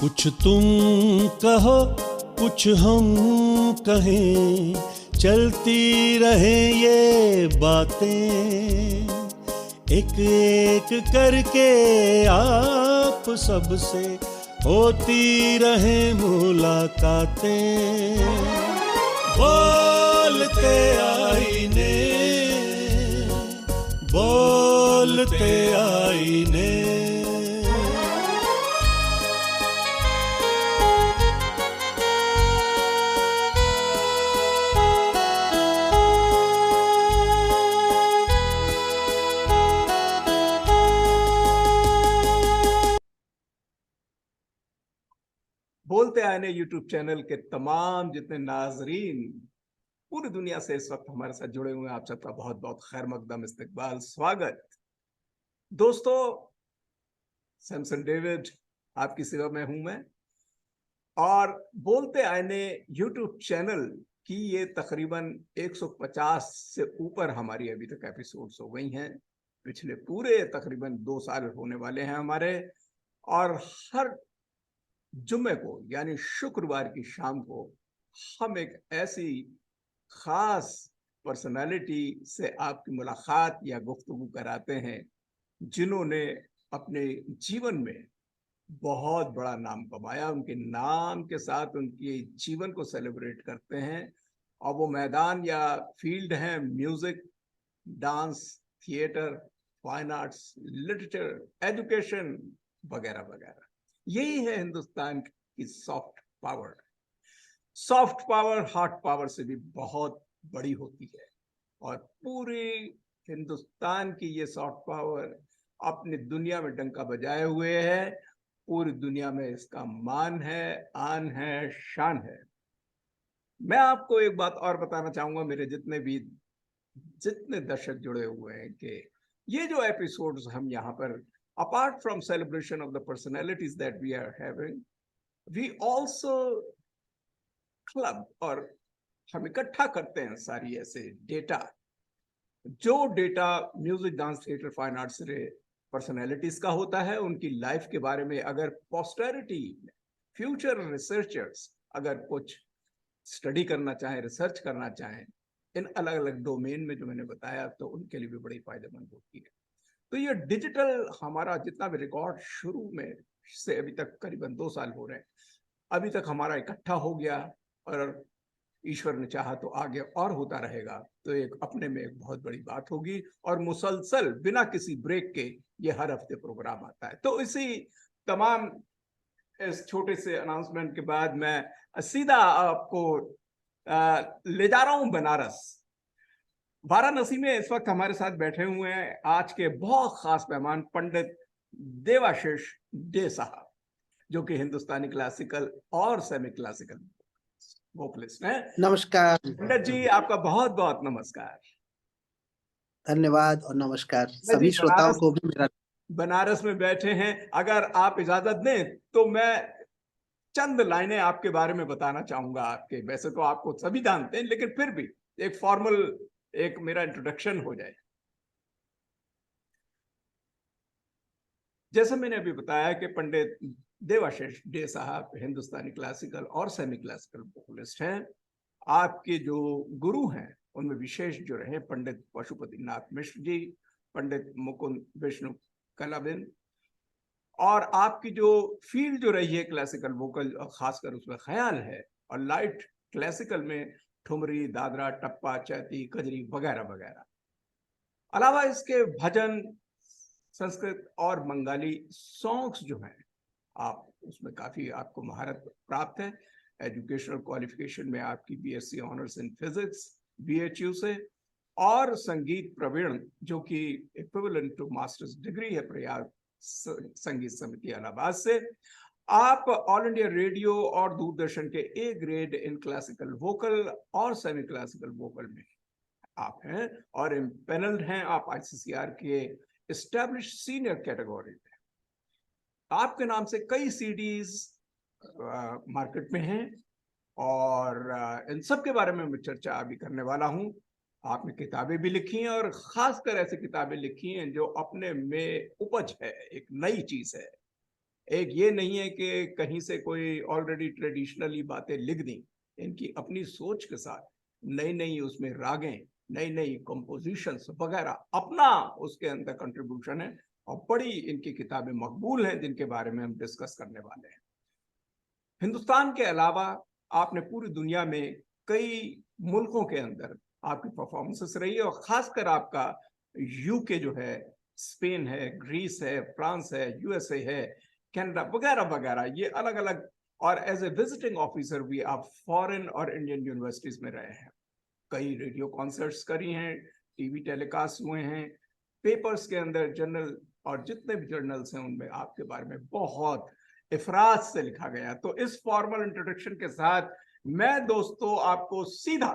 कुछ तुम कहो कुछ हम कहें, चलती रहे ये बातें, एक एक करके आप सबसे होती रहे मुलाकातें। बोलते आईने, बोलते आईने। बोलते आईने यूट्यूब चैनल के तमाम जितने नाजरीन पूरी दुनिया से इस वक्त हमारे साथ जुड़े हुए हैं, आप सबका बहुत बहुत खैर मकदम इस्तकबाल, स्वागत। दोस्तों, सैमसन डेविड आपकी सेवा में हूं मैं, और बोलते आईने यूट्यूब चैनल की ये तकरीबन 150 से ऊपर हमारी अभी तक एपिसोड्स हो गई हैं। पिछले पूरे तकरीबन 2 साल होने वाले हैं हमारे, और हर जुम्मे को यानी शुक्रवार की शाम को हम एक ऐसी खास पर्सनालिटी से आपकी मुलाकात या गुफ्तगू कराते हैं जिन्होंने अपने जीवन में बहुत बड़ा नाम कमाया। उनके नाम के साथ उनके जीवन को सेलिब्रेट करते हैं, और वो मैदान या फील्ड है music, dance, theatre, fine arts, literature, education वगैरह वगैरह। यही है हिंदुस्तान की soft power. Soft power hard power से भी बहुत बड़ी होती है, और पूरे हिंदुस्तान की ये सॉफ्ट पावर अपनी दुनिया में डंका बजाए हुए है। पूरी दुनिया में इसका मान है, आन है, शान है। मैं आपको एक बात और बताना चाहूंगा, मेरे जितने दर्शक जुड़े हुए हैं, कि ये जो एपिसोड्स हम यहाँ पर apart from celebration of the personalities that we are having, we also club और हम इकट्ठा करते हैं सारी ऐसे डेटा, जो data music, dance, theatre, fine arts से पर्सनैलिटीज का होता है, उनकी लाइफ के बारे में अगर पोस्टेरिटी, फ्यूचर रिसर्चर्स अगर कुछ स्टडी करना चाहें, रिसर्च करना चाहें इन अलग अलग डोमेन में जो मैंने बताया, तो उनके लिए भी बड़ी फायदेमंद होती है। तो ये डिजिटल हमारा जितना भी रिकॉर्ड शुरू में से अभी तक करीबन 2 साल हो रहे हैं, अभी तक हमारा इकट्ठा हो गया, और ईश्वर ने चाहा तो आगे और होता रहेगा। तो एक अपने में एक बहुत बड़ी बात होगी, और मुसलसल बिना किसी ब्रेक के ये हर हफ्ते प्रोग्राम आता है। तो इसी तमाम इस छोटे से अनाउंसमेंट के बाद मैं सीधा आपको ले जा रहा हूं बनारस। वाराणसी में इस वक्त हमारे साथ बैठे हुए हैं आज के बहुत खास मेहमान, पंडित देवाशीष डे साहब, जो कि हिंदुस्तानी क्लासिकल और सेमी क्लासिकल वोकलिस्ट हैं। नमस्कार पंडित जी, आपका बहुत बहुत नमस्कार। धन्यवाद और नमस्कार सभी श्रोताओं को भी मेरा। बनारस में बैठे हैं, अगर आप इजाजत दें तो मैं चंद लाइनें आपके बारे में बताना चाहूंगा। आपके वैसे तो आपको सभी जानते हैं, लेकिन फिर भी एक फॉर्मल एक मेरा इंट्रोडक्शन हो जाए। जैसे मैंने अभी बताया कि पंडित देवाशीष डे साहब हिंदुस्तानी क्लासिकल और सेमी क्लासिकल वोकलिस्ट हैं। आपके जो गुरु हैं उनमें विशेष जो रहे पंडित पशुपति नाथ मिश्र जी, पंडित मुकुंद विष्णु कलाबिन, और आपकी जो फील्ड जो रही है क्लासिकल वोकल, खासकर उसमें ख्याल है, और लाइट क्लासिकल में ठुमरी, दादरा, टप्पा, चैती, कजरी वगैरह वगैरह। अलावा इसके भजन, संस्कृत और बंगाली सॉन्ग्स जो हैं, आप उसमें काफी आपको महारत प्राप्त है। एजुकेशनल क्वालिफिकेशन में आपकी BSc honours in physics BHU से, और संगीत प्रवीण जो कि इक्विवेलेंट टू मास्टर्स डिग्री है प्रयाग संगीत समिति इलाहाबाद से। आप ऑल इंडिया रेडियो और दूरदर्शन के A grade in classical vocal और सेमी क्लासिकल वोकल में आप हैं, और इम्पेनल्ड हैं आप आईसीसीआर के एस्टैब्लिश सीनियर कैटेगरी में। आपके नाम से कई सीडीज मार्केट में हैं, और इन सब के बारे में मैं चर्चा अभी करने वाला हूं। आपने किताबें भी लिखी हैं, और खासकर ऐसी किताबें लिखी हैं जो अपने में उपज है, एक नई चीज है। एक ये नहीं है कि कहीं से कोई ऑलरेडी ट्रेडिशनली बातें लिख दी, इनकी अपनी सोच के साथ नई नई उसमें रागें, नई नई कंपोजिशंस वगैरह अपना उसके अंदर कंट्रीब्यूशन है, और बड़ी इनकी किताबें मकबूल हैं जिनके बारे में हम डिस्कस करने वाले हैं। हिंदुस्तान के अलावा आपने पूरी दुनिया में कई मुल्कों के अंदर आपकी परफॉर्मेंसेस रही है, और खासकर आपका यूके जो है, स्पेन है, ग्रीस है, फ्रांस है, यूएसए है, कनाडा वगैरह वगैरह, ये अलग अलग, और एज ए विजिटिंग ऑफिसर भी आप फॉरेन और इंडियन यूनिवर्सिटीज में रहे हैं, कई रेडियो कॉन्सर्ट्स करी हैं, टीवी टेलीकास्ट हुए हैं, पेपर्स के अंदर जर्नल और जितने भी जर्नल्स हैं उनमें आपके बारे में बहुत इफरात से लिखा गया। तो इस फॉर्मल इंट्रोडक्शन के साथ मैं दोस्तों आपको सीधा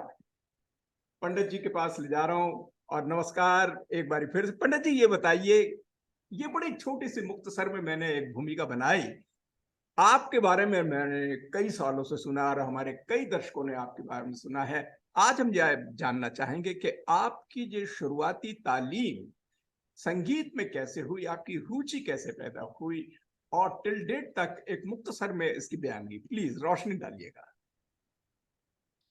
पंडित जी के पास ले जा रहा हूं। और नमस्कार एक बार फिर से पंडित जी, ये बताइए, ये बड़ी छोटी सी मुख्तसर में मैंने एक भूमिका बनाई, आपके बारे में मैंने कई सालों से सुना और हमारे कई दर्शकों ने आपके बारे में सुना है। आज हम यह जानना चाहेंगे कि आपकी जो शुरुआती तालीम संगीत में कैसे हुई, आपकी रुचि कैसे पैदा हुई, और टिल डेट तक एक मुख्तसर में इसकी बयानगी प्लीज रोशनी डालिएगा।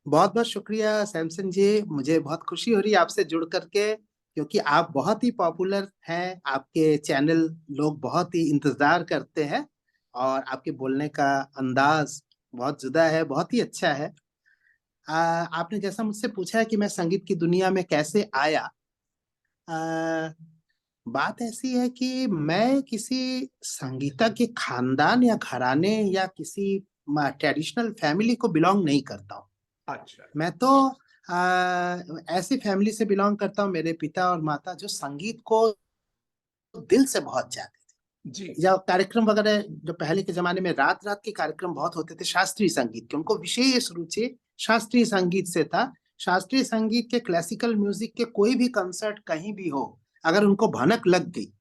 बहुत बहुत शुक्रिया सैमसन जी, मुझे बहुत खुशी हो रही है आपसे जुड़ करके, क्योंकि आप बहुत ही पॉपुलर हैं, आपके चैनल लोग बहुत ही इंतजार करते हैं, और आपके बोलने का अंदाज बहुत जुदा है, बहुत ही अच्छा है। आपने जैसा मुझसे पूछा है कि मैं संगीत की दुनिया में कैसे आया, बात ऐसी है कि मैं किसी संगीतज्ञ के खानदान या घराने या किसी ट्रेडिशनल फैमिली को बिलोंग नहीं करता हूँ। अच्छा, मैं तो ऐसी फैमिली से बिलोंग करता हूँ, मेरे पिता और माता जो संगीत को दिल से बहुत चाहते थे जी, या कार्यक्रम वगैरह, जो पहले के जमाने में रात रात के कार्यक्रम बहुत होते थे शास्त्रीय संगीत के, उनको विशेष रुचि शास्त्रीय संगीत से था। शास्त्रीय संगीत के, क्लासिकल म्यूजिक के कोई भी कंसर्ट कहीं भी हो, अगर उनको भनक लग गई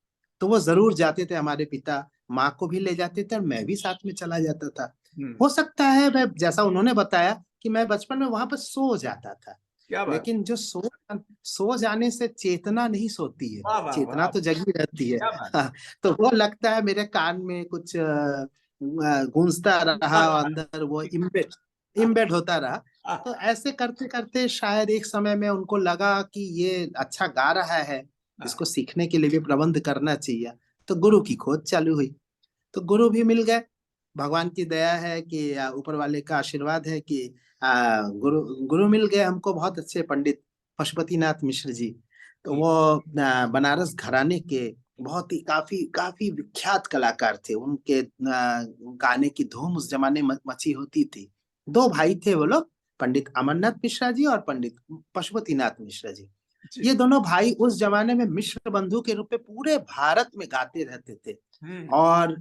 तो वो जरूर जाते थे। हमारे पिता माँ को भी ले जाते थे और मैं भी साथ में चला जाता था। हो सकता है मैं, जैसा उन्होंने बताया, कि मैं बचपन में वहां पर सो जाता था, क्या बात, लेकिन जो सो जाने से चेतना नहीं सोती है, वाह वाह चेतना वाह, तो जगी रहती है। क्या बात, हाँ, तो वो लगता है मेरे कान में कुछ गूंजता रहा और अंदर वो इम्बेड इम्बेड होता रहा। तो ऐसे करते करते शायद एक समय में उनको लगा कि ये अच्छा गा रहा है, इसको सीखने के लिए भी प्रबंध करना चाहिए। तो गुरु की खोज चालू हुई, तो गुरु भी मिल गए। भगवान की दया है कि ऊपर वाले का आशीर्वाद है कि गुरु गुरु मिल गए हमको, बहुत अच्छे पंडित पशुपतिनाथ मिश्र जी। तो वो बनारस घराने के बहुत ही काफी काफी विख्यात कलाकार थे। उनके गाने की धूम उस जमाने में मची होती थी। दो भाई थे वो लोग, पंडित अमरनाथ मिश्रा जी और पंडित पशुपतिनाथ मिश्रा जी। ये दोनों भाई उस जमाने में मिश्र बंधु के रूप में पूरे भारत में गाते रहते थे, और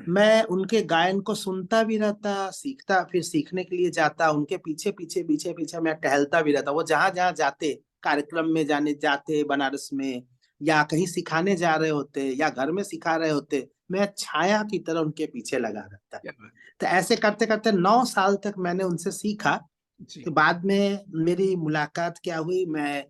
मैं उनके गायन को सुनता भी रहता, सीखता, फिर सीखने के लिए जाता, उनके पीछे पीछे पीछे पीछे मैं टहलता भी रहता। वो जहां जहां जाते, कार्यक्रम में जाते बनारस में, या कहीं सिखाने जा रहे होते या घर में सिखा रहे होते, मैं छाया की तरह उनके पीछे लगा रहता। तो ऐसे करते करते 9 साल तक मैंने उनसे सीखा। तो बाद में मेरी मुलाकात क्या हुई, मैं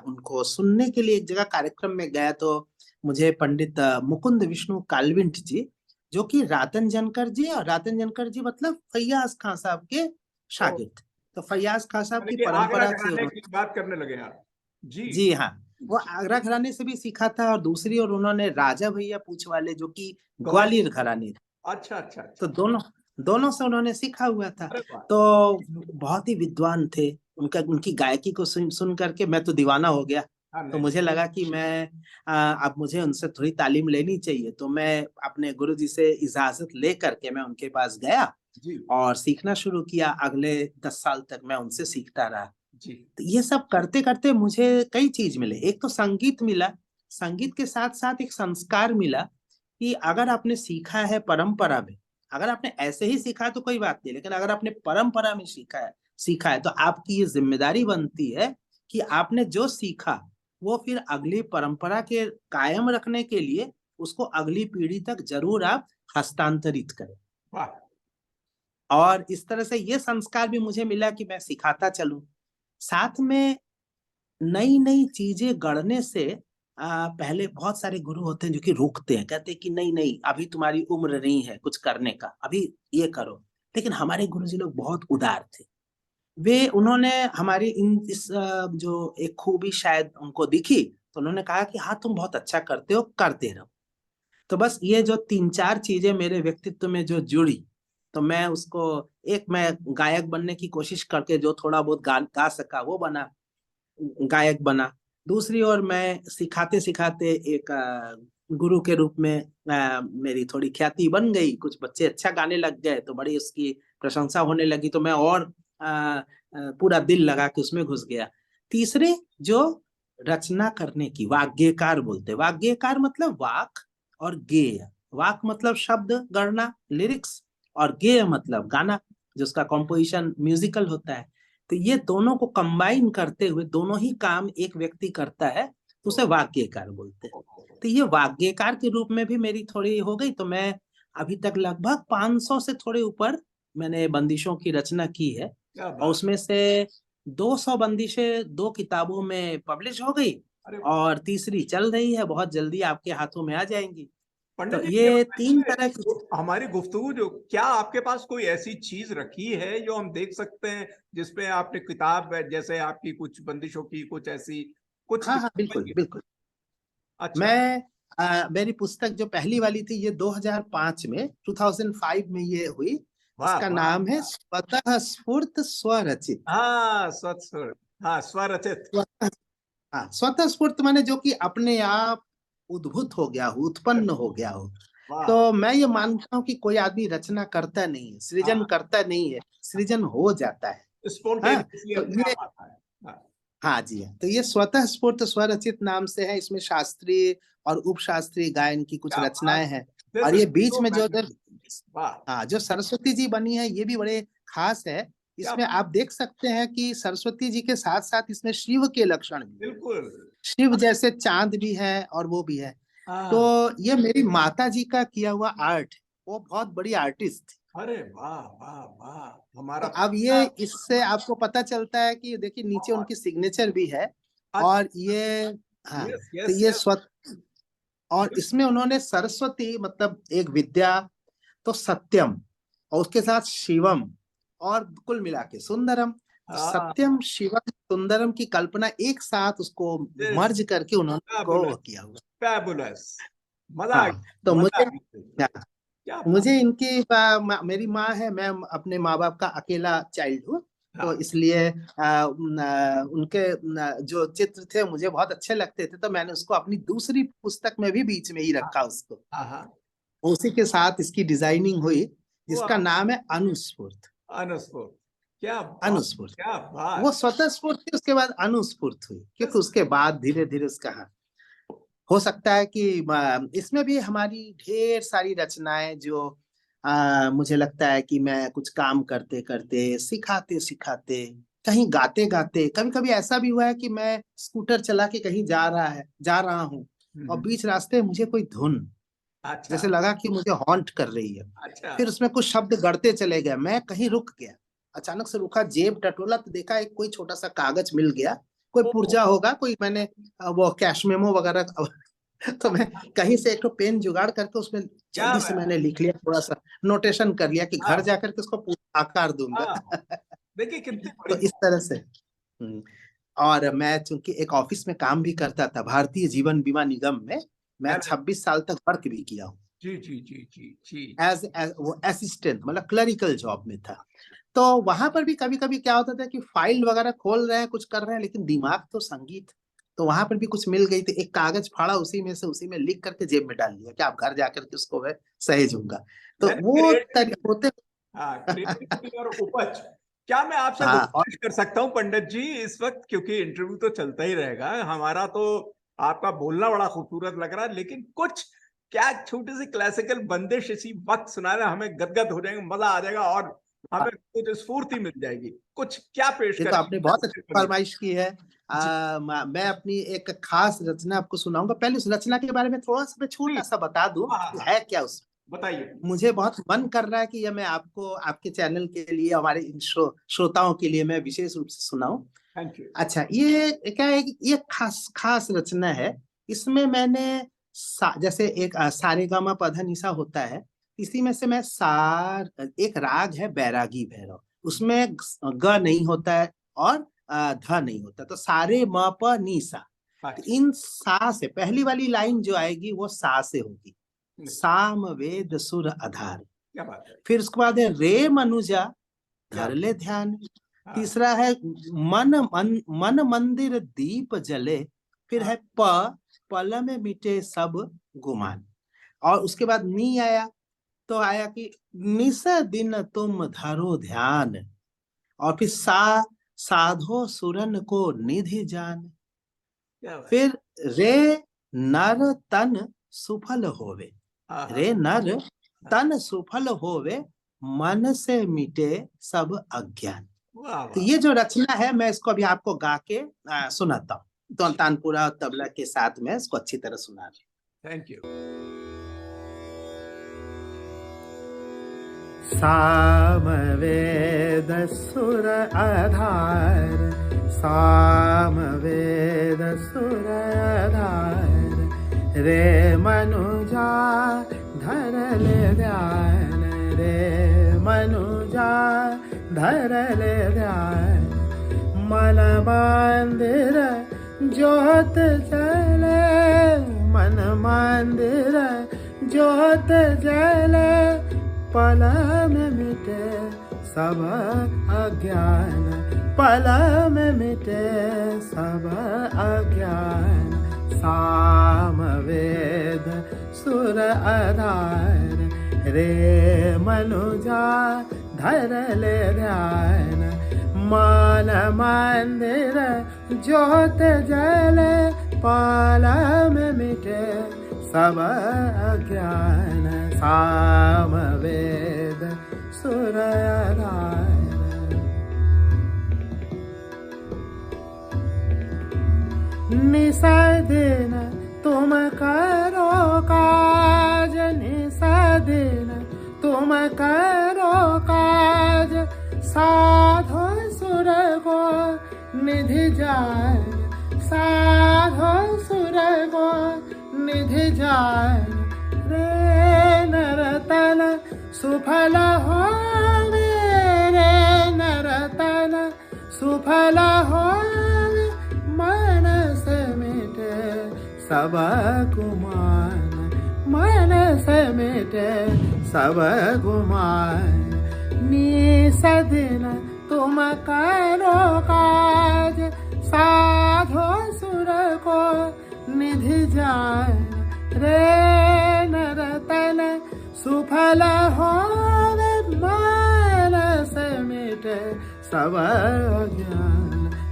उनको सुनने के लिए एक जगह कार्यक्रम में गया, तो मुझे पंडित मुकुंद विष्णु कालविंट जी, जो कि रातन जनकर जी, और रातन जनकर जी मतलब फैयाज खान साहब के शागिर्द, तो फैयाज खान साहब की परंपरा थी। की बात करने लगे आप? जी जी हाँ, वो आगरा घराने से भी सीखा था, और दूसरी ओर उन्होंने राजा भैया पूछ वाले, जो कि ग्वालियर घराने थे। अच्छा अच्छा, तो दोनों दोनों से उन्होंने सीखा हुआ था। तो बहुत ही विद्वान थे, उनकी गायकी को सुन करके मैं तो दीवाना हो गया। तो मुझे लगा कि मैं अब मुझे उनसे थोड़ी तालीम लेनी चाहिए। तो मैं अपने गुरुजी से इजाजत ले करके मैं उनके पास गया और सीखना शुरू किया। अगले 10 साल तक मैं उनसे सीखता रहा। तो ये सब करते करते मुझे कई चीज मिले। एक तो संगीत मिला, संगीत के साथ साथ एक संस्कार मिला कि अगर आपने सीखा है परंपरा में, अगर आपने ऐसे ही सीखा तो कोई बात नहीं, लेकिन अगर आपने परंपरा में सीखा है तो आपकी ये जिम्मेदारी बनती है कि आपने जो सीखा वो फिर अगली परंपरा के कायम रखने के लिए उसको अगली पीढ़ी तक जरूर आप हस्तांतरित करें। और इस तरह से ये संस्कार भी मुझे मिला कि मैं सिखाता चलूं। साथ में नई नई चीजें गढ़ने से पहले बहुत सारे गुरु होते हैं जो कि रोकते हैं, कहते हैं कि नहीं नहीं अभी तुम्हारी उम्र नहीं है कुछ करने का, अभी ये करो। लेकिन हमारे गुरुजी लोग बहुत उदार थे। वे उन्होंने हमारी जो एक खूबी शायद उनको दिखी, तो उन्होंने कहा कि हाँ तुम बहुत अच्छा करते हो, करते रहो। तो बस ये जो 3-4 चीजें मेरे व्यक्तित्व में जो जुड़ी, तो मैं उसको, एक मैं गायक बनने की कोशिश करके जो थोड़ा बहुत गा सका वो बना, गायक बना। दूसरी ओर मैं सिखाते सिखाते एक गुरु के रूप में मेरी थोड़ी ख्याति बन गई, कुछ बच्चे अच्छा गाने लग गए तो बड़ी उसकी प्रशंसा होने लगी, तो मैं और पूरा दिल लगा के उसमें घुस गया। तीसरे जो रचना करने की, वाग्यकार बोलते, वाग्यकार मतलब वाक और गेय। वाक मतलब शब्द गढ़ना, लिरिक्स, और गेय मतलब गाना, जिसका कॉम्पोजिशन म्यूजिकल होता है। तो ये दोनों को कंबाइन करते हुए दोनों ही काम एक व्यक्ति करता है, तो उसे वाग्यकार बोलते हैं। तो ये वाग्यकार के रूप में भी मेरी थोड़ी हो गई, तो मैं अभी तक लगभग 500 से थोड़े ऊपर मैंने बंदिशों की रचना की है, क्या और बात। उसमें से 200 बंदिशें 2 किताबों में पब्लिश हो गई, अरे और तीसरी चल रही है, बहुत जल्दी आपके हाथों में आ जाएंगी। पंडित तो जी, ये 3 तरह की। हमारी गुफ्तगू जो, क्या आपके पास कोई ऐसी चीज रखी है जो हम देख सकते हैं, जिसपे आपने किताब, जैसे आपकी कुछ बंदिशों की कुछ ऐसी कुछ हाँ हाँ बिल्कुल बिल्कुल। अच्छा। मैं मेरी पुस्तक जो पहली वाली थी ये 2005 में, 2005 में ये हुई। वाह इसका वाह। नाम है स्वतः स्फूर्त स्वरचित। हाँ स्वतः, हाँ स्वरचित। स्वतः, हाँ स्वतः स्फूर्त माने जो कि अपने आप उद्भूत हो गया हो, उत्पन्न हो गया हो। वाह। तो मैं ये मानता हूँ कि कोई आदमी रचना करता नहीं है, सृजन हाँ करता नहीं है, सृजन हो जाता है। हाँ स्पॉन्टेनियसली तो अपने ये, आप आता है। हाँ। हाँ जी हाँ, तो ये स्वतः स्फूर्त स्वरचित नाम से है। इसमें शास्त्रीय और उपशास्त्रीय गायन की कुछ क्या बात। रचनाएं हैं। दिस और इज ये बीच सो में जो मैग्निफिसेंट। वाह। हाँ जो सरस्वती जी बनी है ये भी बड़े खास है। क्या इसमें आप देख सकते हैं कि सरस्वती जी के साथ साथ इसमें शिव के लक्षण भी है। बिल्कुल। शिव जैसे चांद भी है और वो भी है। तो हाँ। ये मेरी माता जी का किया हुआ आर्ट है, वो बहुत बड़ी आर्टिस्ट थी। अरे वाह वाह वाह, तो हमारा अब ये इससे आपको पता चलता है कि देखिए नीचे उनकी सिग्नेचर भी है। और ये, हाँ, यस तो यस ये यस। और इसमें उन्होंने सरस्वती मतलब एक विद्या, तो सत्यम, और उसके साथ शिवम, और कुल मिला के सुंदरम। तो हाँ सत्यम शिवम सुंदरम की कल्पना एक साथ उसको दिस मर्ज करके उन्होंने को फैबुलस, किया हुआ। फैबुलस। मजा आ हाँ गया, तो मजा मुझे, आ गया। हाँ, क्या बात। मुझे इनकी मेरी माँ है, मैं अपने माँ बाप का अकेला चाइल्ड हूँ। तो हाँ इसलिए उनके जो चित्र थे मुझे बहुत अच्छे लगते थे, तो मैंने उसको अपनी दूसरी पुस्तक में भी बीच में ही हाँ रखा उसको। हाँ हाँ। उसी के साथ इसकी डिजाइनिंग हुई, जिसका वाह। नाम है अनुस्फूर्त। अनस्फोर्ट। क्या बात। अनुस्फूर्त, क्या वो बात। स्वतः स्फूर्त थी, उसके बाद अनुस्फूर्त हुई, क्योंकि बस। उसके बाद धीरे धीरे उसका, हाँ, हो सकता है कि इसमें भी हमारी ढेर सारी रचनाएं जो मुझे लगता है कि मैं कुछ काम करते करते, सिखाते सिखाते, कहीं गाते गाते, कभी कभी ऐसा भी हुआ है कि मैं स्कूटर चला के कहीं जा रहा हूँ, और हम्म, बीच रास्ते में मुझे कोई धुन अच्छा जैसे लगा कि मुझे हॉन्ट कर रही है। अच्छा। फिर उसमें कुछ शब्द गढ़ते चले गए, मैं कहीं रुक गया, अचानक से रुका, जेब टटोला तो देखा एक कोई छोटा सा कागज मिल गया, कोई ओ, पुर्जा होगा, कोई मैंने वो कैश मेमो वगैरह तो मैं कहीं से एक तो पेन जुगाड़ करके उसमें क्या जल्दी से बात। मैंने लिख लिया, थोड़ा सा नोटेशन कर लिया कि घर हाँ जाकर के उसको पूरा आकार दूंगा। हाँ। देखिए कितनी तो बड़ी इस तरह से। और मैं चूंकि एक ऑफिस में काम भी करता था, भारतीय जीवन बीमा निगम में, मैं बात। 26 साल तक वर्क भी किया हूँ। जी जी जी जी जी। एज वो असिस्टेंट मतलब क्लरिकल जॉब में था। तो वहां पर भी कभी कभी क्या होता था कि फाइल वगैरह खोल रहे हैं, कुछ कर रहे हैं, लेकिन दिमाग तो संगीत। तो वहां पर भी कुछ मिल गई, तो एक कागज फाड़ा, उसी में से उसी में लिख करके जेब में डाल दिया कि आप घर जाकर के उसको मैं सहेजूंगा। तो यानी वो क्रिएटिविटी। होते। हाँ क्रिएटिविटी और उपज। क्या मैं आपसे हाँ और गुजारिश कर सकता हूँ पंडित जी इस वक्त, क्योंकि इंटरव्यू तो चलता ही रहेगा हमारा, तो आपका बोलना बड़ा खूबसूरत लग रहा है, लेकिन कुछ क्या छोटी सी क्लासिकल बंदिश इसी वक्त सुनाना, हमें गदगद हो जाएंगे, मजा आ जाएगा, और हमें कुछ स्फूर्ति मिल जाएगी, कुछ क्या पेश ये तो आपने बहुत अच्छी करें। फरमाइश की है। जी मैं अपनी एक खास रचना आपको सुनाऊंगा। पहले उस रचना के बारे में थोड़ा सा मैं छोटा प्लीज। सा बता दूं हाँ हाँ कि हाँ, है क्या उस। बताइए। मुझे बहुत मन कर रहा है कि यह मैं आपको आपके चैनल के लिए, हमारे इन श्रोताओं के लिए मैं विशेष रूप से सुनाऊं। Thank you. अच्छा, ये क्या है कि ये खास खास रचना है। इसमें मैंने जैसे एक सारेगामा पधनिसा होता है, इसी में से मैं एक राग है बैरागी भैरव, उसमें ग नहीं होता है और ध नहीं होता, तो सारे म प नी सा। तो अच्छा, इन सा से पहली वाली लाइन जो आएगी वो सा से होगी, साम वेद सुर आधार। क्या बात है। फिर उसके बाद है रे मनुजा क्या धर ले ध्यान। हाँ, तीसरा है मन मंदिर दीप जले। फिर हाँ, है पल में मिटे सब गुमान। और उसके बाद नी आया, तो आया कि निस दिन तुम धरो ध्यान। और फिर साधो सुरन को निधि जान। क्या बात। फिर रे नर तन सुफल होवे। हाँ, हाँ, रे नर तन सुफल होवे, मन से मिटे सब अज्ञान। वाह तो वाह। ये जो रचना है, मैं इसको अभी आपको गा के सुनाता हूँ, तो तानपुरा और तबला के साथ में इसको अच्छी तरह सुना रही। Thank you. साम वेद सुर आधार, साम वेद सुर आधार। रे मनुजा धर ले ध्यान, रे मनुजा धर ले ध्यान। मन मंदिर ज्योत जले, मन मंदिर ज्योत जले। पल में मिटे सब अज्ञान, पल में मिटे सब अज्ञान। साम वेद सुर आधार, रे मनुजा धर ले ध्यान। मन मंदिर ज्योत जले, पल में मिटे सब अज्ञान। साम वेद सुर आधार। निसा दिन तुम करो काज, निसा दिन तुम करो काज। साधो सुर को निधि जान, साधो सुर को निधि जान। रे नरतन सुफल होवे, रे नरतन सुफल होवे। मन से मिटे सब गुमान, मन से मिटे सब गुमान। निस दिन तुम करो काज, साधो सुर को निधि जान। रे नरतन सुफल होवे, मन से मिटे सब अज्ञान।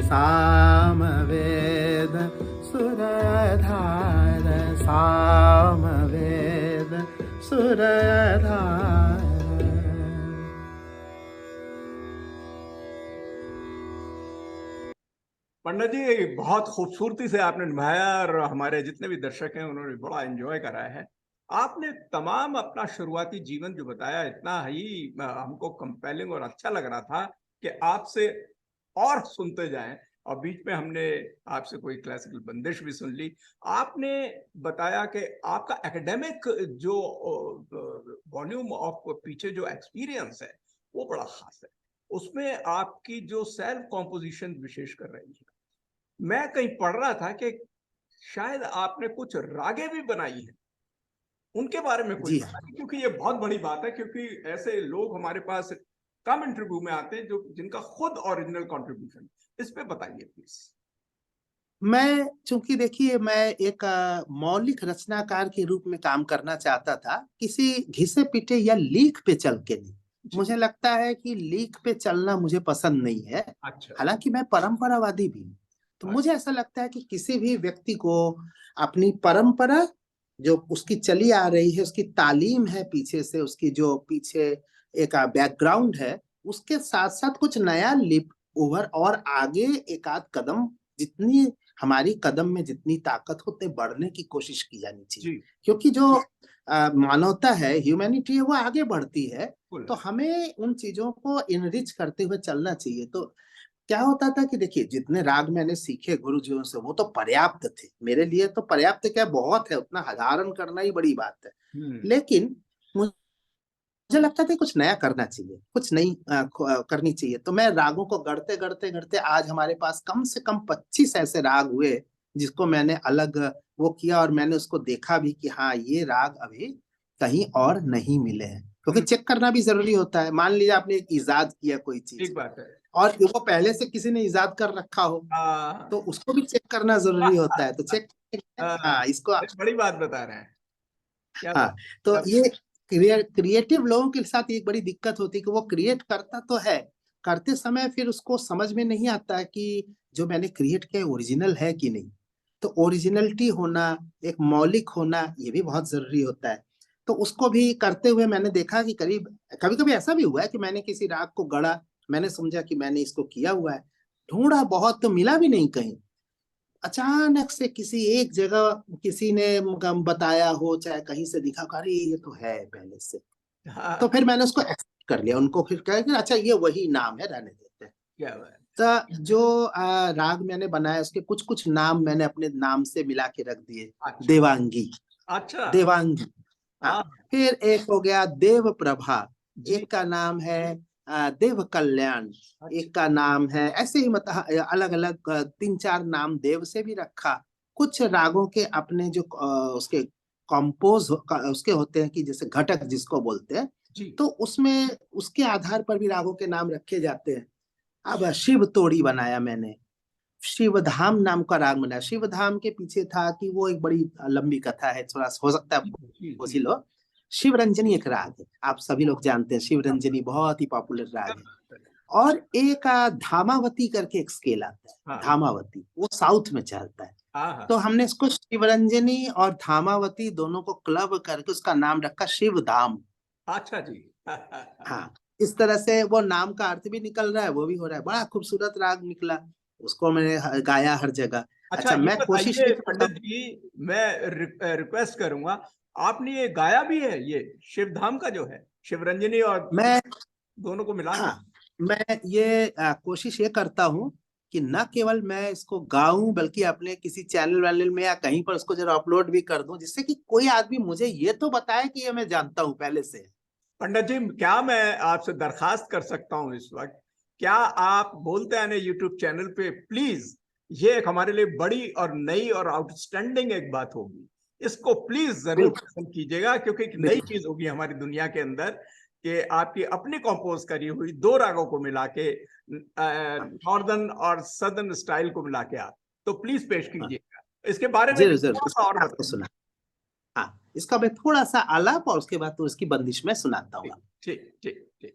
साम वेद सुर आधार, साम वेद सुर आधार। पंडित जी, बहुत खूबसूरती से आपने निभाया और हमारे जितने भी दर्शक हैं उन्होंने बड़ा एंजॉय करा है। आपने तमाम अपना शुरुआती जीवन जो बताया, इतना ही हमको कंपेलिंग और अच्छा लग रहा था कि आपसे और सुनते जाएं। और बीच में हमने आपसे कोई क्लासिकल बंदिश भी सुन ली। आपने बताया कि आपका एकेडमिक जो वॉल्यूम ऑफ पीछे जो एक्सपीरियंस है वो बड़ा खास है। उसमें आपकी जो सेल्फ कॉम्पोजिशन विशेष कर रही है। मैं कहीं पढ़ रहा था कि शायद आपने कुछ रागे भी बनाई है, उनके बारे में कुछ जी बताइए, क्योंकि ये बहुत बड़ी बात है। क्योंकि ऐसे लोग हमारे पास कम इंटरव्यू में आते हैं जो जिनका खुद ओरिजिनल कंट्रीब्यूशन। इस पे बताइए प्लीज। मैं, चूंकि देखिए, मैं एक मौलिक रचनाकार के रूप में काम करना चाहता था, किसी घिसे पिटे या लीक पे चल के नहीं। मुझे लगता है कि लीक पे चलना मुझे पसंद नहीं है। अच्छा, हालांकि मैं परंपरावादी भी हूँ, तो मुझे ऐसा लगता है कि किसी भी व्यक्ति को अपनी परंपरा जो उसकी चली आ रही है, उसकी तालीम है पीछे से, उसकी जो पीछे एक बैकग्राउंड है, उसके साथ साथ कुछ नया लिप ओवर और आगे एक आध कदम, जितनी हमारी कदम में जितनी ताकत होते बढ़ने की कोशिश की जानी चाहिए। क्योंकि जो मानवता है, ह्यूमैनिटी है, वो आगे बढ़ती है, तो हमें उन चीजों को इनरिच करते हुए चलना चाहिए। तो क्या होता था कि देखिए, जितने राग मैंने सीखे गुरुजियों से वो तो पर्याप्त थे मेरे लिए, तो पर्याप्त क्या, बहुत है, उतना धारण करना ही बड़ी बात है। लेकिन मुझे लगता था कुछ नया करना चाहिए, कुछ नई करनी चाहिए। तो मैं रागों को गढ़ते गढ़ते गढ़ते आज हमारे पास कम से कम 25 ऐसे राग हुए जिसको मैंने अलग वो किया, और मैंने उसको देखा भी कि हाँ, ये राग अभी कहीं और नहीं मिले हैं, क्योंकि चेक करना भी जरूरी होता है। मान लीजिए आपने एक इजाद किया कोई चीज, ठीक बात है, और वो पहले से किसी ने इजाद कर रखा हो, तो उसको भी चेक करना जरूरी होता है। तो चेक, हाँ, इसको, बड़ी बात बता रहे हैं, क्या हाँ, बात। तो ये क्रिएटिव लोगों के साथ एक बड़ी दिक्कत होती है कि वो क्रिएट करता तो है, करते समय फिर उसको समझ में नहीं आता कि जो मैंने क्रिएट किया ओरिजिनल है कि नहीं। तो ओरिजिनलिटी होना, एक मौलिक होना, ये भी बहुत जरूरी होता है। तो उसको भी करते हुए मैंने देखा कि करीब, कभी कभी ऐसा भी हुआ है कि मैंने किसी राग को गढ़ा, मैंने समझा कि मैंने इसको किया हुआ है, ढूंढा बहुत तो मिला भी नहीं कहीं। अचानक से किसी एक जगह किसी ने बताया हो, चाहे कहीं से दिखा, अरे ये तो है पहले से। तो फिर मैंने उसको एक्सेप्ट कर लिया, उनको फिर कहा कि अच्छा ये वही नाम है, रहने देते हैं। क्या बात। तो जो राग मैंने बनाया उसके कुछ कुछ नाम मैंने अपने नाम से मिला के रख दिए। अच्छा, देवांगी, अच्छा, देवांगी, हाँ। हाँ फिर एक हो गया देव प्रभा, जी, एक का नाम है देव कल्याण, एक का नाम है, ऐसे ही मतलब अलग अलग 3-4 नाम देव से भी रखा। कुछ रागों के अपने जो उसके कंपोज उसके होते हैं कि जैसे घटक जिसको बोलते हैं, जी, तो उसमें उसके आधार पर भी रागों के नाम रखे जाते हैं। अब शिव तोड़ी बनाया मैंने, शिवधाम नाम का राग बनाया। शिवधाम के पीछे था कि वो एक बड़ी लंबी कथा है, थोड़ा हो सकता है जी, पूछ जी, ही लो। शिवरंजनी एक राग है, आप सभी लोग जानते हैं, शिवरंजनी बहुत ही पॉपुलर राग है। और एक धामावती करके एक स्केल आता है, हाँ, धामावती, वो साउथ में चलता है। हाँ, हाँ, तो हमने इसको शिवरंजनी और धामावती दोनों को क्लब करके उसका नाम रखा शिवधाम। अच्छा जी, हाँ, इस तरह से वो नाम का अर्थ भी निकल रहा है, वो भी हो रहा है, बड़ा खूबसूरत राग निकला। उसको मैंने गाया हर जगह। अच्छा अच्छा, ये मैं कोशिश बताइए ये करता पंडित जी, मैं रिक्वेस्ट करूंगा, आपने ये गाया भी है ये शिवधाम का जो है, शिवरंजनी और मैं, दोनों को मिला के? हाँ, मैं ये कोशिश ये करता हूँ कि न केवल मैं इसको गाऊं, बल्कि अपने किसी चैनल वैनल में या कहीं पर उसको जरा अपलोड भी कर दूं, जिससे कि कोई आदमी मुझे ये तो बताए कि ये मैं जानता हूँ पहले से। पंडित जी, क्या मैं आपसे दरखास्त कर सकता हूं इस वक्त, क्या आप बोलते हैं यूट्यूब चैनल पे प्लीज, ये एक हमारे लिए बड़ी और नई और आउटस्टैंडिंग एक बात होगी, इसको प्लीज जरूर बिल्कुल, पसंद कीजिएगा, क्योंकि एक नई बिल्कुल, चीज होगी हमारी दुनिया के अंदर कि आपकी अपनी कंपोज करी हुई 2 रागों को मिला के, हाँ, नॉर्दर्न और सदर्न स्टाइल को मिला के आप तो प्लीज पेश हाँ, कीजिएगा, इसके बारे में जरूर जरूर, थोड़ा सा इसको और मैं आपको बताइए। सुना, हाँ, इसका मैं थोड़ा सा आलाप और उसके बाद तो इसकी बंदिश में सुनाता हूँ। ठीक, ठीक, ठीक, ठीक।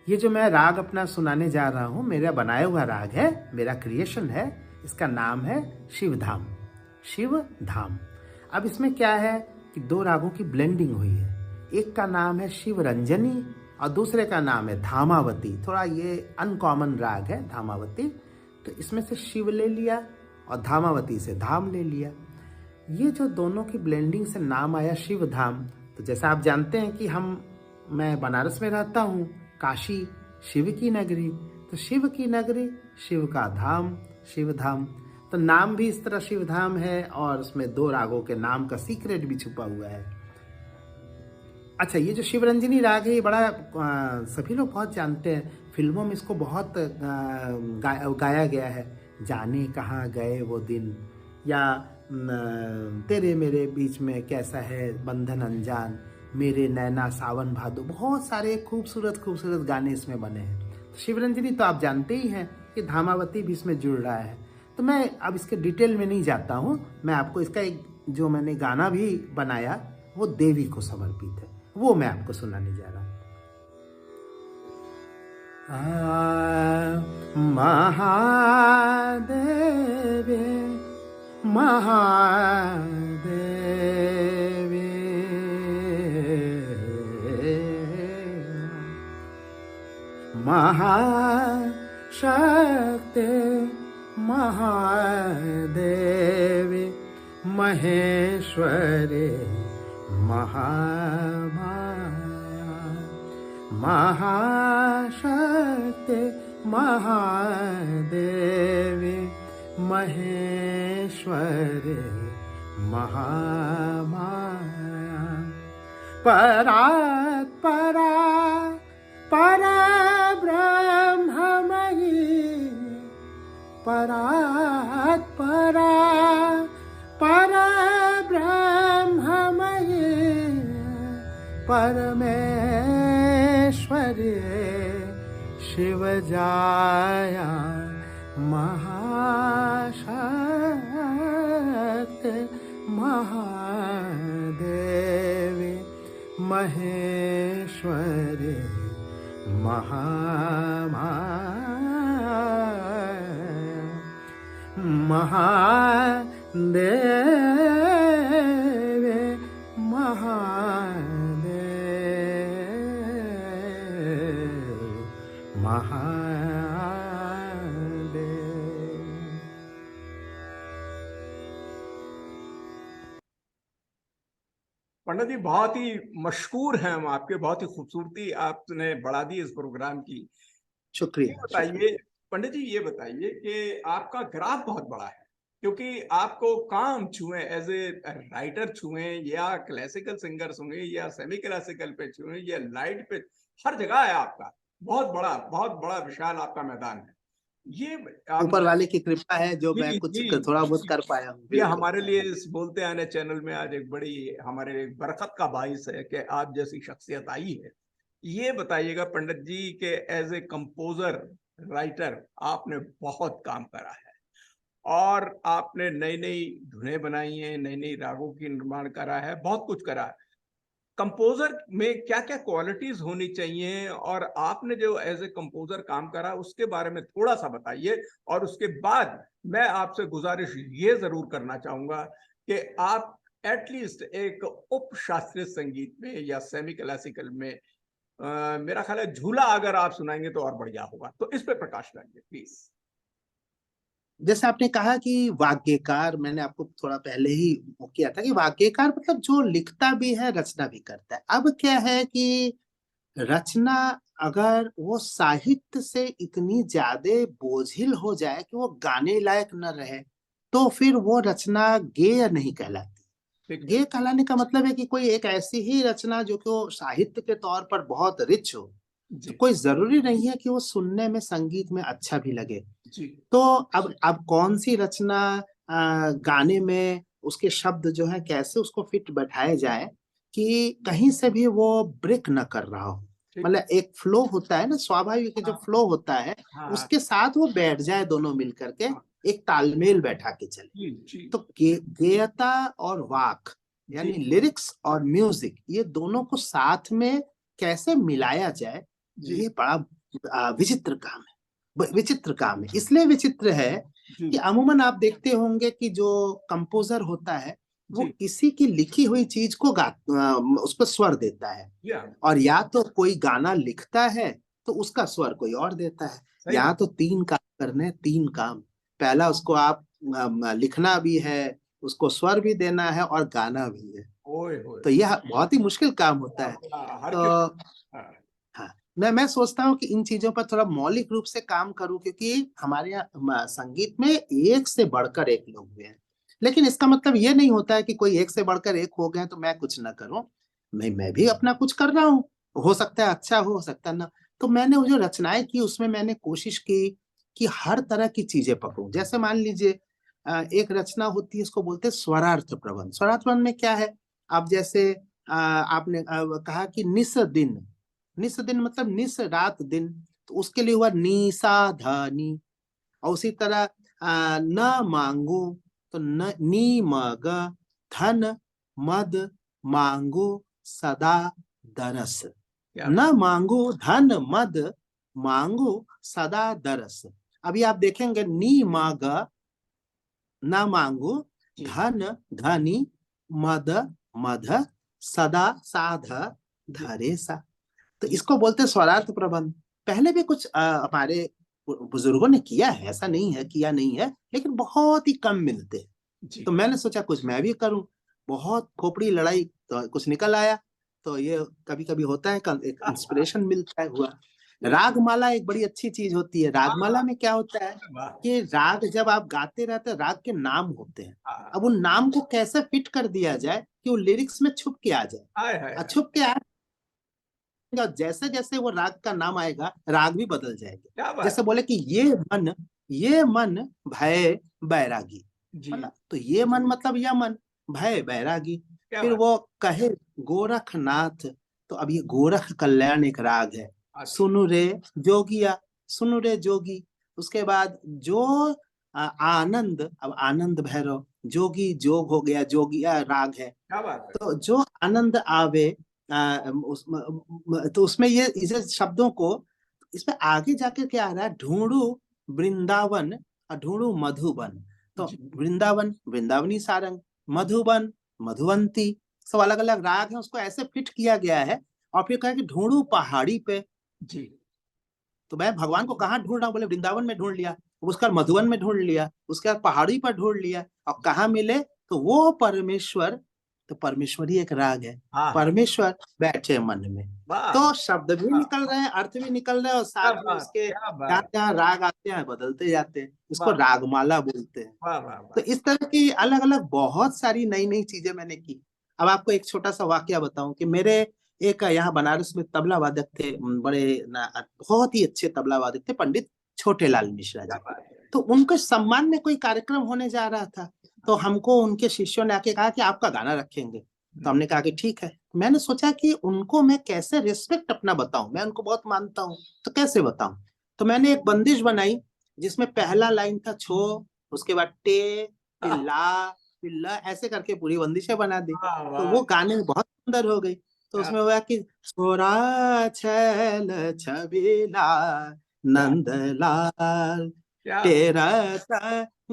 ये जो मैं राग अपना सुनाने जा रहा हूँ, मेरा बनाया हुआ राग है, मेरा क्रिएशन है। इसका नाम है शिवधाम, शिवधाम। अब इसमें क्या है कि 2 रागों की ब्लेंडिंग हुई है। एक का नाम है शिवरंजनी और दूसरे का नाम है धामावती। थोड़ा ये अनकॉमन राग है धामावती, तो इसमें से शिव ले लिया और धामावती से धाम ले लिया। ये जो दोनों की ब्लेंडिंग से नाम आया शिवधाम। तो जैसा आप जानते हैं कि मैं बनारस में रहता हूँ, काशी शिव की नगरी, तो शिव की नगरी, शिव का धाम, शिवधाम। तो नाम भी इस तरह शिवधाम है और उसमें 2 रागों के नाम का सीक्रेट भी छुपा हुआ है। अच्छा, ये जो शिवरंजनी राग है, ये बड़ा सभी लोग बहुत जानते हैं, फिल्मों में इसको बहुत गाया गया है। जाने कहाँ गए वो दिन, या तेरे मेरे बीच में कैसा है बंधन अनजान, मेरे नैना सावन भादो, बहुत सारे खूबसूरत खूबसूरत गाने इसमें बने हैं। तो शिवरंजनी तो आप जानते ही हैं कि धामावती भी इसमें जुड़ रहा है। तो मैं अब इसके डिटेल में नहीं जाता हूँ, मैं आपको इसका एक जो मैंने गाना भी बनाया वो देवी को समर्पित है, वो मैं आपको सुनाने जा रहा हूँ। महादेवे महादेवे महाशक्ते महादेवे महेश्वरे महामाया महाशक्ति महादेवी महेश्वरी महामाया परात्परा परब्रह्ममयी परात्परा परब्रह्ममयी परमेश्वरी शिवजाया महाशक्ति महादेवी महेश्वरी महादेवी महादेवी। पंडित जी बहुत ही मशहूर हैं हम आपके, बहुत ही खूबसूरती आपने बढ़ा दी इस प्रोग्राम की। शुक्रिया। बताइए पंडित जी, ये बताइए कि आपका ग्राफ बहुत बड़ा है, क्योंकि आपको काम छुए एज ए राइटर छुए या क्लासिकल सिंगर सुने या सेमी क्लासिकल पे छुए या लाइट पे, हर जगह है आपका। बहुत बड़ा विशाल आपका मैदान है। ये ऊपर वाले की कृपा है जो मैं कुछ थोड़ा बहुत कर पाया हूँ। ये हमारे लिए इस बोलते आने चैनल में आज एक बड़ी हमारे लिए बरकत का बाइस है कि आप जैसी शख्सियत आई है। ये बताइएगा पंडित जी के एज ए कंपोजर राइटर आपने बहुत काम करा है और आपने नई नई धुनें बनाई हैं, नई नई रागों की निर्माण करा है, बहुत कुछ करा है। कंपोजर में क्या क्या क्वालिटीज होनी चाहिए और आपने जो एज ए कंपोजर काम करा उसके बारे में थोड़ा सा बताइए। और उसके बाद मैं आपसे गुजारिश ये जरूर करना चाहूंगा कि आप एटलीस्ट एक उप शास्त्रीय संगीत में या सेमी क्लासिकल में मेरा ख्याल है झूला अगर आप सुनाएंगे तो और बढ़िया होगा। तो इस पे प्रकाश डालिए प्लीज। जैसे आपने कहा कि वाग्यकार, मैंने आपको थोड़ा पहले ही वो किया था कि वाग्यकार मतलब जो लिखता भी है रचना भी करता है। अब क्या है कि रचना अगर वो साहित्य से इतनी ज्यादा बोझिल हो जाए कि वो गाने लायक न रहे तो फिर वो रचना गेय नहीं कहलाती। गेय कहलाने का मतलब है कि कोई एक ऐसी ही रचना जो कि वो साहित्य के तौर पर बहुत रिच हो, तो कोई जरूरी नहीं है कि वो सुनने में संगीत में अच्छा भी लगे। तो अब कौन सी रचना गाने में उसके शब्द जो है कैसे उसको फिट बैठाया जाए कि कहीं से भी वो ब्रेक न कर रहा हो। मतलब एक फ्लो होता है ना, स्वाभाविक जो फ्लो होता है उसके साथ वो बैठ जाए, दोनों मिलकर के एक तालमेल बैठा के चले। तो गेयता और वाक यानी लिरिक्स और म्यूजिक, ये दोनों को साथ में कैसे मिलाया जाए, ये बड़ा विचित्र काम है। विचित्र काम है इसलिए विचित्र है कि अमूमन आप देखते होंगे कि जो कंपोजर होता है वो किसी की लिखी हुई चीज को उस पर स्वर देता है, और या तो कोई गाना लिखता है तो उसका स्वर कोई और देता है। यहाँ तो तीन काम करने, तीन काम। पहला उसको आप लिखना भी है, उसको स्वर भी देना है और गाना भी है। तो यह बहुत ही मुश्किल काम होता है। तो हाँ, मैं सोचता हूँ कि इन चीजों पर थोड़ा मौलिक रूप से काम करूं, क्योंकि हमारे यहाँ संगीत में एक से बढ़कर एक लोग हुए हैं। लेकिन इसका मतलब ये नहीं होता है कि कोई एक से बढ़कर एक हो गए तो मैं कुछ ना करूं। मैं भी अपना कुछ कर रहा हूँ, हो सकता है अच्छा हो सकता है ना। तो मैंने वो जो रचनाएं की उसमें मैंने कोशिश की कि हर तरह की चीजें पकड़ूं। जैसे मान लीजिए एक रचना होती है, इसको बोलते हैं स्वरार्थ प्रबंध। स्वरार्थ प्रबंध में क्या है, आप जैसे आपने कहा कि निस दिन, निस दिन मतलब निस रात दिन, तो उसके लिए हुआ नी सा ध नी। और उसी तरह न मांगू तो न नी मग, धन मद मांगू सदा दरस। न मांगू धन मद मांगू सदा दरस। अभी आप देखेंगे नी माग न मांगू, धन धनी, मद मध, सदा साध धरे सा। तो इसको बोलते स्वरार्थ प्रबंध। पहले भी कुछ हमारे बुजुर्गों ने किया है, ऐसा नहीं है किया नहीं है, लेकिन बहुत ही कम मिलते हैं। तो मैंने सोचा कुछ मैं भी करूं। बहुत खोपड़ी लड़ाई तो कुछ निकल आया। तो ये कभी कभी होता है, एक इंस्पिरेशन मिलता है हुआ। रागमाला एक बड़ी अच्छी चीज होती है। रागमाला में क्या होता है वाह। कि राग जब आप गाते रहते हैं, राग के नाम होते हैं। हाँ, अब उन नाम को कैसे फिट कर दिया जाए कि वो लिरिक्स में छुप के आ जाए। हाय हाय और छुप के आएगा, जैसे जैसे वो राग का नाम आएगा राग भी बदल जाएगा। क्या बात जैसे बोले कि ये मन भय बैरागी, जी, मतलब तो ये मन मतलब यह मन, भय बैरागी। क्या फिर बात। वो कहे गोरखनाथ, तो अब ये गोरख कल्याण एक राग है। अच्छा, सुनु रे जोगिया, सुनु रे जोगी। उसके बाद जो आनंद, अब आनंद भैरव, जोगी जोग हो गया, जोगिया राग है। क्या बात है। तो जो आनंद आवे, तो उसमें ये इसे शब्दों को, इसमें आगे जाके क्या आ रहा है, ढूंढू वृंदावन और ढूंढू मधुबन। तो जी, वृंदावन वृंदावनी सारंग, मधुबन मधुवंती, सब अलग अलग राग है, उसको ऐसे फिट किया गया है। और फिर कहा कि ढूंढू पहाड़ी पे, जी, तो मैं भगवान को कहाँ ढूंढ रहा हूँ, बोले वृंदावन में ढूंढ लिया, उसका मधुवन में ढूंढ लिया, उसके बाद पहाड़ी पर ढूंढ लिया, और कहाँ मिले, तो वो परमेश्वर। तो परमेश्वरी एक राग है, हाँ, परमेश्वर बैठे मन में। वाह, तो शब्द भी वाह, निकल रहे हैं, अर्थ भी निकल रहे हैं, और क्या साथ में बात, उसके क्या जहाँ बात, जहाँ राग आते हैं बदलते जाते हैं। इसको वाह, रागमाला बोलते हैं। वाह, वाह, तो वाह, इस तरह की अलग अलग बहुत सारी नई नई चीजें मैंने की। अब आपको एक छोटा सा वाकया बताऊं कि मेरे एक यहाँ बनारस में तबला वादक थे, बहुत ही अच्छे तबला वादक थे, पंडित छोटेलाल मिश्रा क्या जी। बात है। तो उनके सम्मान में कोई कार्यक्रम होने जा रहा था, तो हमको उनके शिष्यों ने आके कहा कि आपका गाना रखेंगे। तो हमने कहा कि ठीक है। मैंने सोचा कि उनको मैं कैसे रिस्पेक्ट अपना बताऊं, मैं उनको बहुत मानता हूं, तो कैसे बताऊं। तो मैंने एक बंदिश बनाई जिसमें पहला लाइन था छो, उसके बाद टे, फिर ला, फिर ल, ऐसे करके पूरी बंदिशें बना दी। वाह, तो वाह, वो गाने में बहुत सुंदर हो गई। तो क्या उसमें हुआ कि छोरा छैल छबीला नंदलाल क्या तेरा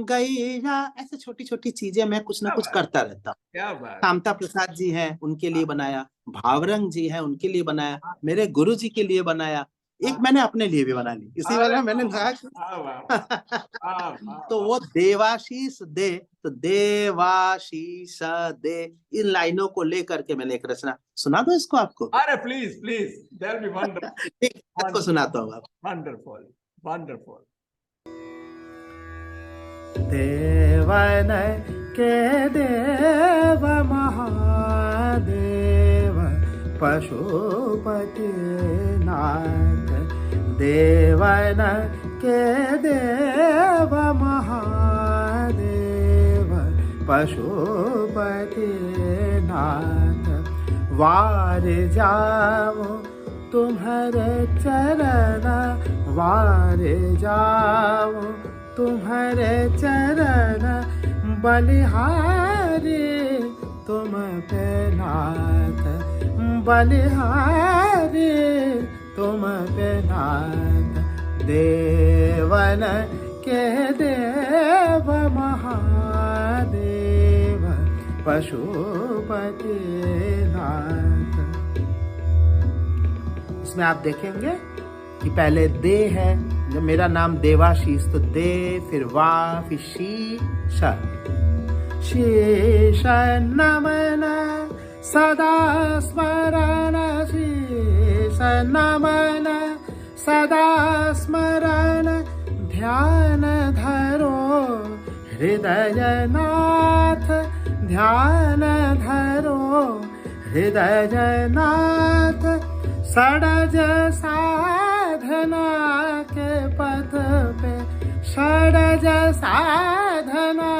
गैया, ऐसे छोटी छोटी चीजें मैं कुछ ना क्या कुछ बात, करता रहता हूँ। क्या बात। कामता प्रसाद जी हैं, उनके लिए बनाया, भावरंग जी हैं, उनके लिए बनाया, मेरे गुरु जी के लिए बनाया, एक मैंने अपने लिए भी बना ली। इसी अरे वाला मैंने वाह, कहा वाह, वाह, वाह, वाह, तो वाह, वो देवाशीष दे, तो देवाशीष दे, इन लाइनों को लेकर के मैंने एक रचना, सुना दो इसको आपको। अरे please please, that B wonderful, एक आपको सुनाता हूँ आप। Wonderful, wonderful. देवन के देव महादेव पशुपति नाथ, देवन के देव महादेव पशुपति नाथ, वार जाओ तुम्हारे चरण, वार जाओ तुम्हारे चरण, बलिहारी तुम पे नाथ, बलिहारी तुम पे नाथ, देवन के देव महादेव पशुपति नाथ। इसमें आप देखेंगे कि पहले दे है, जब मेरा नाम देवाशीष, तो दे, फिर वा, फिर शीश, शीश नमन सदा स्मरण, शीश नमन सदा स्मरण, ध्यान धरो हृदय नाथ, ध्यान धरो हृदय नाथ, षडज साधना के पथ पे, षडज साधना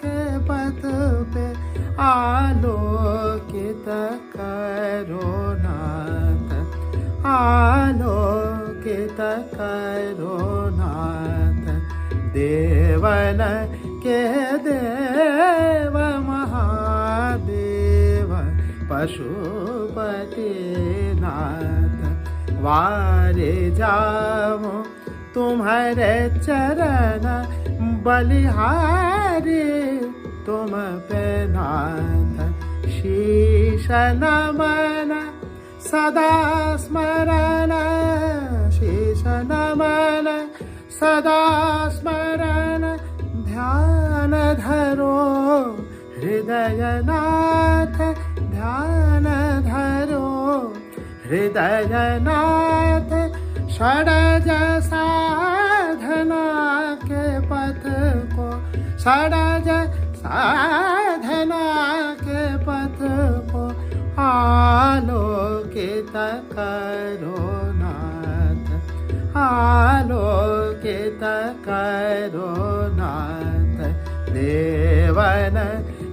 के पथ पे, आलोकित करो नाथ, आलोकित करो नाथ, देवन के देव महादेव पशुपति नाथ, वारे जाओ तुम्हारे चरण, बलिहारी तुम पे नाथ, शीश नमन सदा स्मरण, शीश नमन सदा स्मरण, ध्यान धरो हृदय नाथ, ध्यान धरो हृदय नाथ षडज साधना के पथ को, षडज साधना के पथ को आलोकित करो नाथ, आलोकित करो नाथ। देवन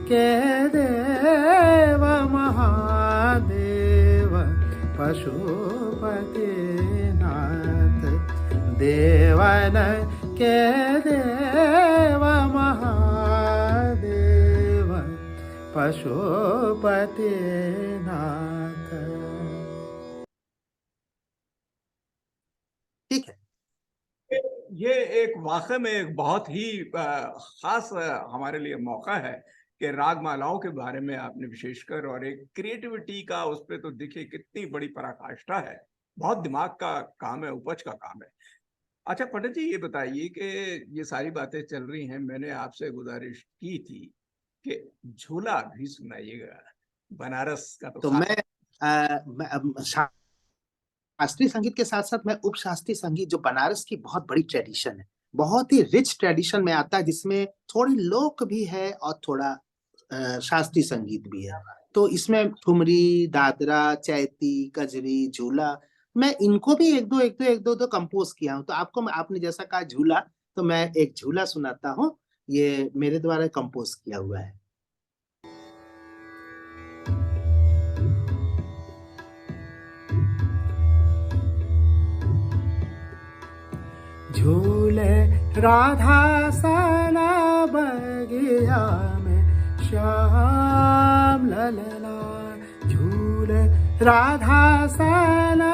के देव महादेव पशुपति नाथ, देवन के देव महादेव पशुपति नाथ। ठीक है, ये एक वाकई में एक बहुत ही खास हमारे लिए मौका है कि राग मालाओं के बारे में आपने विशेषकर, और एक क्रिएटिविटी का उस पर तो देखिए कितनी बड़ी पराकाष्ठा है, बहुत दिमाग का काम है, उपज का काम है। अच्छा पंडित जी, ये बताइए कि ये सारी बातें चल रही हैं, मैंने आपसे गुजारिश की थी कि झूला भी सुनाइएगा, बनारस का तो मैं शास्त्रीय संगीत के साथ साथ मैं उपशास्त्रीय संगीत, जो बनारस की बहुत बड़ी ट्रेडिशन है, बहुत ही रिच ट्रेडिशन में आता है, जिसमें थोड़ी लोक भी है और थोड़ा शास्त्रीय संगीत भी है। तो इसमें ठुमरी, दादरा, चैती, कजरी, झूला, मैं इनको भी एक दो कंपोज किया हूँ। तो आपने जैसा कहा झूला, तो मैं एक झूला सुनाता हूँ, ये मेरे द्वारा कंपोज किया हुआ है। झूले राधा सना बगिया में श्याम ललना, झूले राधा सना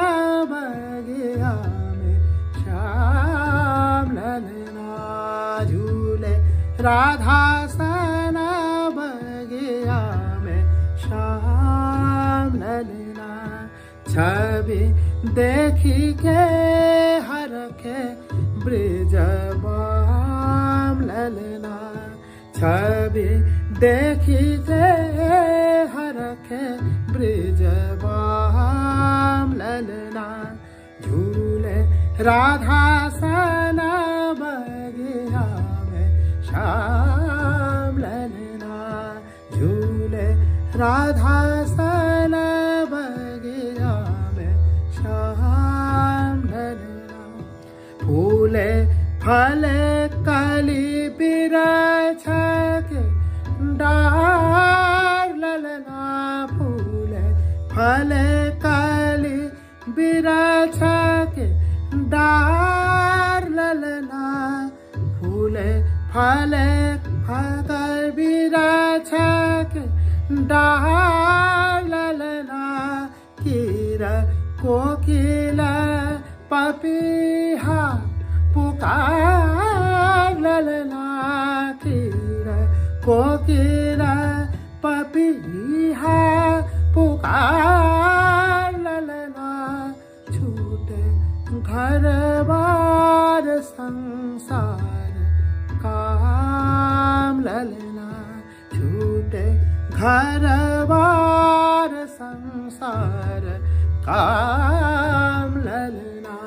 बगिया में श्याम ललना, झूले राधा सना बगिया में श्याम ललना। छवि देखी के हर के ब्रिजबाम ललना, छवि देखी के हरखे ब्रिजबाम ललना, झूले राधा सना बगिया में श्याम ललना, झूले राधा सना बगिया में श्याम ललना। फूले फले कली बिरछ के डार ललना, फूले फले कली बिरछ के डार ललना, फूले फले फल बिरछ के डार ललना। कीरा कोकिला पपीहा पुकार ललना, कीरा कोकिला पपीहा पुकार ललना। छूटे घर बार संसार काम ललना, छूटे घर बार संसार काम ललना।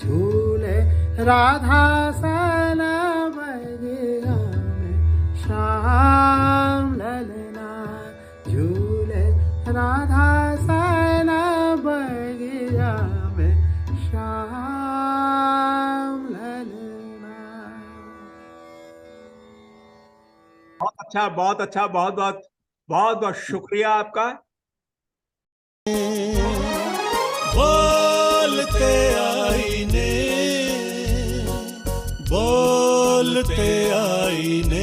झूले राधा सना बगिया में श्याम ललना, झूले राधा सना बगिया में श्याम ललना। बहुत अच्छा, बहुत अच्छा, बहुत बहुत बहुत बहुत शुक्रिया आपका। बोलते आईने, बोलते आईने।